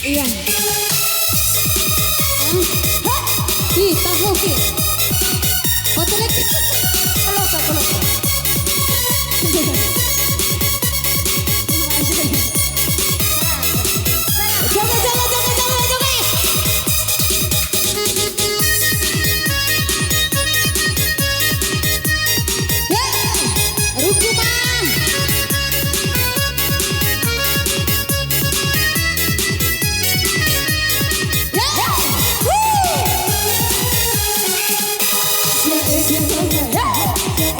Iya. Kita hoki. Hotelnya kalau kalau.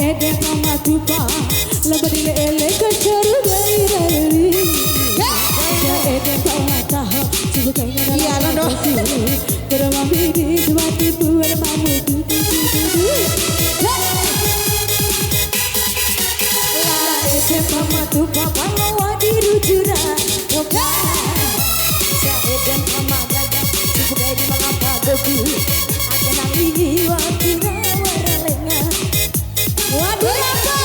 Ede mama tupa labadile ele kacharu dari ya ede mama taha subukanya iya londo terama bibi dua tipu mamu tu la ede mama tupa bawa dirujura oka ya ede mama gaya subukanya di mangapa gebu akena ini wakina waralenga. Waduh apa?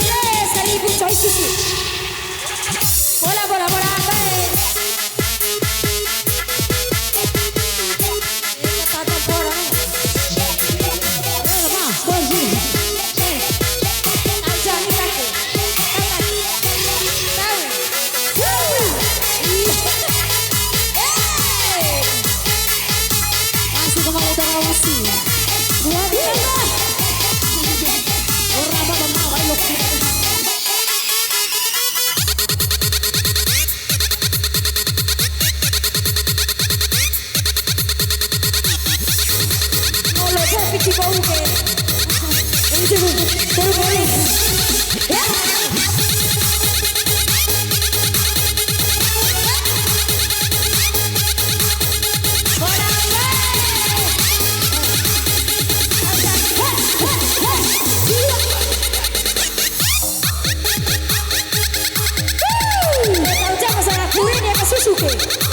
Yes, 1000 coy susu. Bola bola bola baik. Kata bola. Mah, baju. Aja ni kaki. Tahu. Masih kemana terawasi? Dua dia.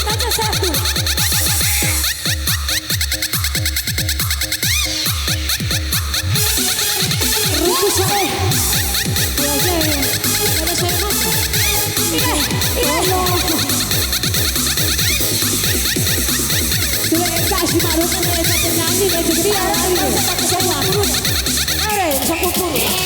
Tata satu. Rukus saya. Ada saya masuk. Dua kasih marus mereka penyanyi dan jadi orang pakai semua. Ada sampai puluh. Hey!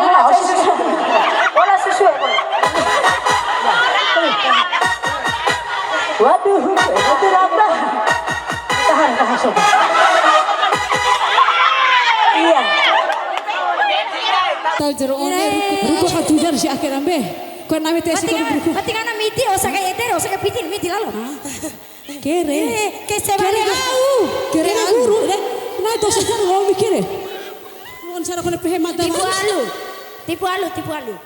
Wala sesuai. Waduh, itu apa? Tahan sob. Iya. Tahu jero owner rubah katujar si akhir ambe. Kau nami tesi kau berku. Pati kana miti osa kaya etero, osa kaya pitin miti lalu. Kere. Ke sebali au. Kere guru deh. Nah itu sekarang mau mikir. Mau cara kau pehemat. Tipu alu.